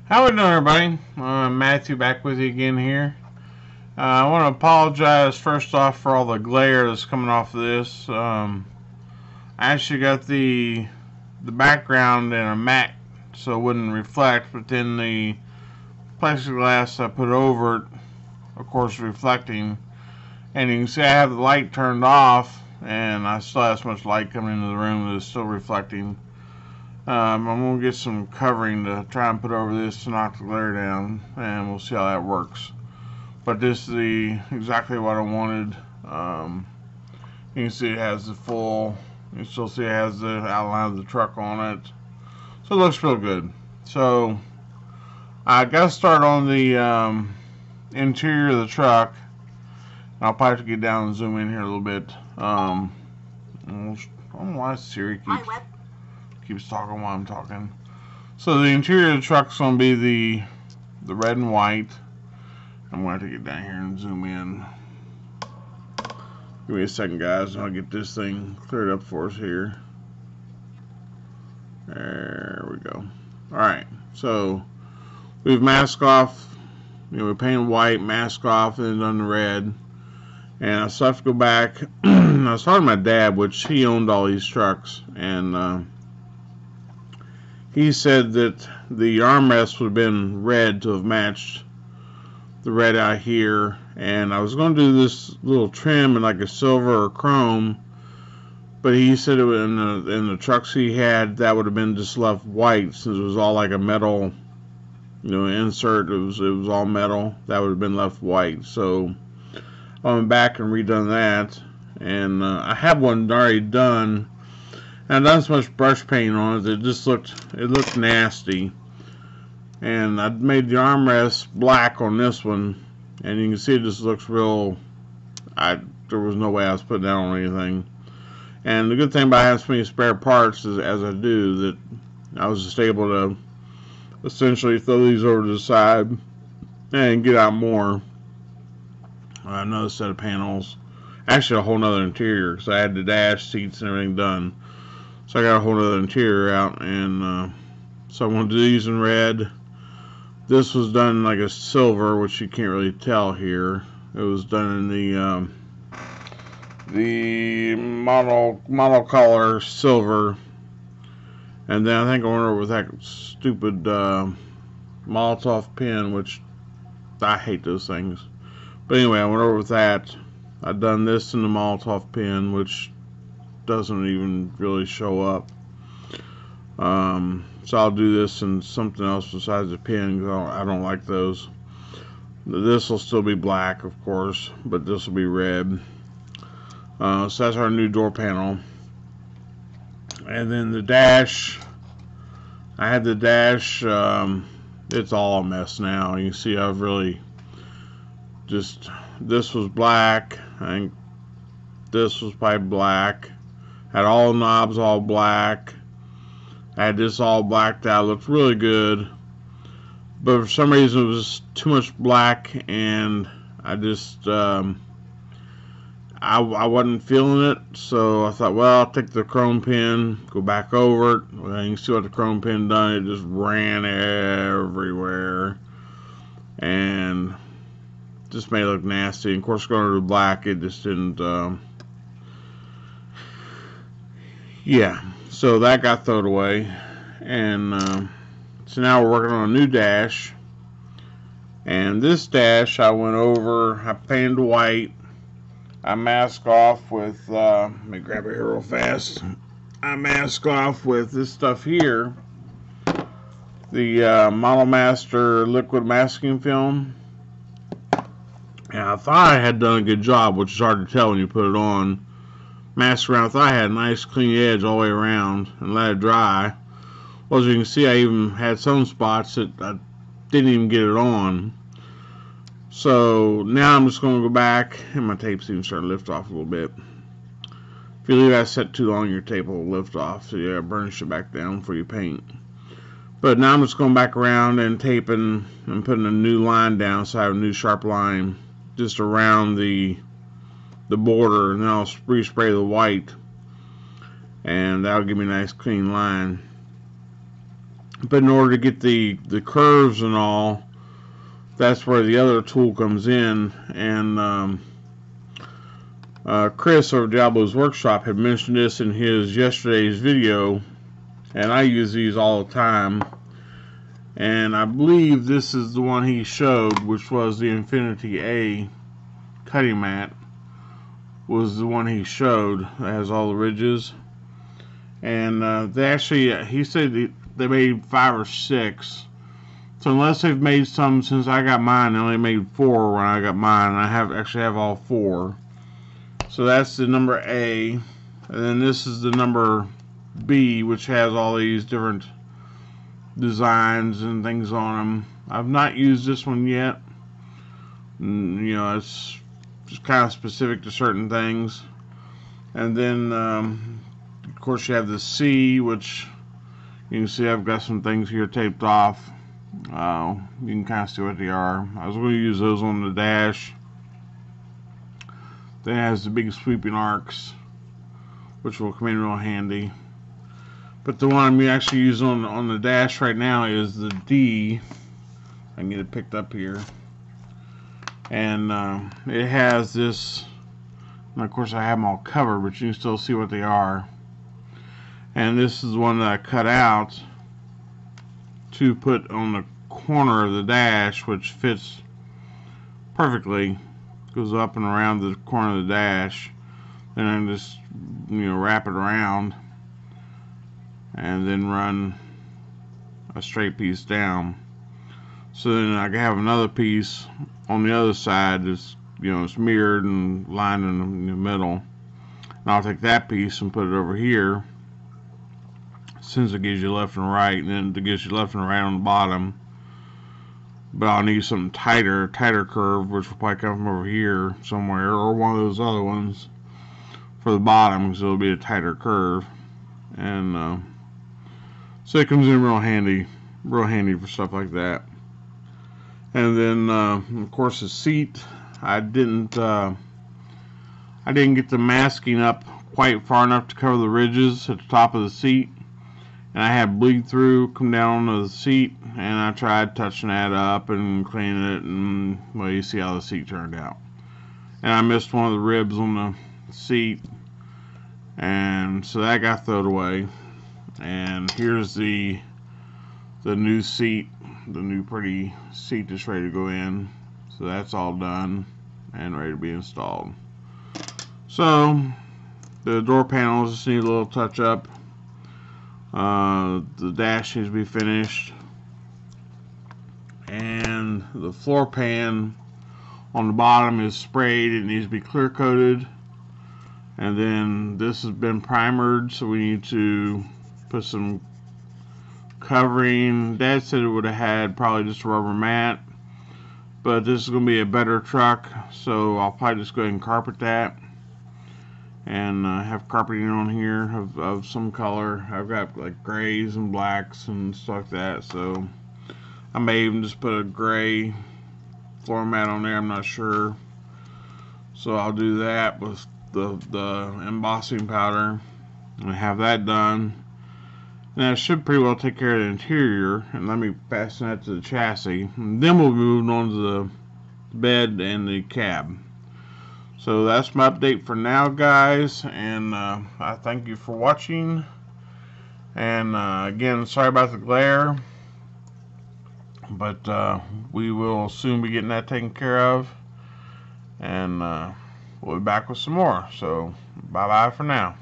How we doing, everybody? Matthew back with you again here. I want to apologize first off for all the glare that's coming off of this. I actually got the background in a matte so it wouldn't reflect, but then the plexiglass I put over it, of course, reflecting. And you can see I have the light turned off, and I still have so much light coming into the room that it's still reflecting. I'm going to get some covering to try and put over this to knock the glare down, and we'll see how that works. But this is exactly what I wanted. You can see it has the full, you can still see it has the outline of the truck on it. So it looks real good. So I got to start on the interior of the truck. I'll probably have to get down and zoom in here a little bit. I don't know why Siri keeps talking while I'm talking. So the interior of the truck is going to be the red and white. I'm going to have to get down here and zoom in. Give me a second, guys, and I'll get this thing cleared up for us here. There we go. Alright, so we've masked off, we painted white, mask off, and then done the red. And I still have to go back. I was talking to my dad, which he owned all these trucks, and he said that the armrest would have been red to have matched the red out here, and I was going to do this little trim in like a silver or chrome, but he said it was in the trucks he had, that would have been just left white, since it was all like a metal, insert. It was all metal. That would have been left white. So I went back and redone that, and I have one already done. And I've done so much brush paint on it, it looked nasty. And I made the armrest black on this one, and you can see it just looks real. There was no way I was putting that on anything. And the good thing about having so many spare parts is, as I do, that I was just able to essentially throw these over to the side and get out more. Another set of panels. Actually, a whole nother interior, because I had the dash, seats, and everything done. So I got a whole nother interior out, and so I'm going to do these in red. This was done in like a silver, which you can't really tell here. It was done in the model color silver, and then I think I went over with that stupid Molotov pen, which I hate those things. But anyway, I went over with that. I've done this in the Molotov pen, which doesn't even really show up. So I'll do this in something else besides the pen, because I don't like those. This will still be black, of course, but this will be red. So that's our new door panel. And then the dash, I had the dash, it's all a mess now. You can see I've really this was black, I think this was probably black. Had all the knobs all black. I had this all blacked out. It looked really good. But for some reason it was too much black, and I just I wasn't feeling it. So I thought, well, I'll take the chrome pen, go back over it. Well, you can see what the chrome pen done. It just ran everywhere, and just made it look nasty. And of course, going to the black, it just didn't. Yeah, so that got thrown away, and so now we're working on a new dash. And this dash, I went over, I painted white. I mask off with, let me grab it here real fast. I mask off with this stuff here, the Model Master liquid masking film. And I thought I had done a good job, which is hard to tell when you put it on. Mask around, I thought I had a nice clean edge all the way around, and let it dry. Well, as you can see, I even had some spots that I didn't even get it on. So now I'm just going to go back, and my tape's even starting to lift off a little bit. If you leave that set too long, your tape will lift off, so you gotta burnish it back down before you paint. But now I'm just going back around and taping and putting a new line down, so I have a new sharp line just around the border, and then I'll respray the white, and that'll give me a nice clean line. But in order to get the curves and all, that's where the other tool comes in. And Chris over Diablo's Workshop had mentioned this in his yesterday's video, and I use these all the time. And I believe this is the one he showed, which was the Infinity A cutting mat, was the one he showed that has all the ridges. And they actually, he said they made 5 or 6. So unless they've made some since I got mine, they only made 4 when I got mine. And I actually have all 4. So that's the number A. And then this is the number B, which has all these different designs and things on them. I've not used this one yet. You know, it's just kind of specific to certain things. And then of course you have the C, which you can see I've got some things here taped off. You can kind of see what they are. I was going to use those on the dash. Then it has the big sweeping arcs, which will come in real handy. But the one I'm actually using on the dash right now is the D. I can get it picked up here. And it has this, and of course I have them all covered, but you can still see what they are. And this is the one that I cut out to put on the corner of the dash, which fits perfectly. Goes up and around the corner of the dash. Then I just, you know, wrap it around and then run a straight piece down. So then I can have another piece on the other side that's, you know, it's mirrored and lined in the middle. And I'll take that piece and put it over here, since it gives you left and right, and then it gives you left and right on the bottom. But I'll need something tighter curve, which will probably come from over here somewhere, or one of those other ones for the bottom, because it'll be a tighter curve. And so it comes in real handy for stuff like that. And then of course the seat, I didn't get the masking up quite far enough to cover the ridges at the top of the seat, and I had bleed through come down onto the seat, and I tried touching that up and cleaning it, and well, you see how the seat turned out. And I missed one of the ribs on the seat, and so that got thrown away. And here's the new seat, the new pretty seat that's ready to go in. So that's all done and ready to be installed. So the door panels just need a little touch up. The dash needs to be finished, and the floor pan on the bottom is sprayed. It needs to be clear coated. And then this has been primered, so we need to put some covering. Dad said it would have had probably just a rubber mat, but this is going to be a better truck, so I'll probably just go ahead and carpet that, and have carpeting on here of some color. I've got like grays and blacks and stuff like that, so I may even just put a gray floor mat on there, I'm not sure. So I'll do that with the embossing powder and have that done. Now, it should pretty well take care of the interior, and let me pass that to the chassis. And then we'll be moving on to the bed and the cab. So that's my update for now, guys, and I thank you for watching. And again, sorry about the glare, but we will soon be getting that taken care of, and we'll be back with some more. So bye bye for now.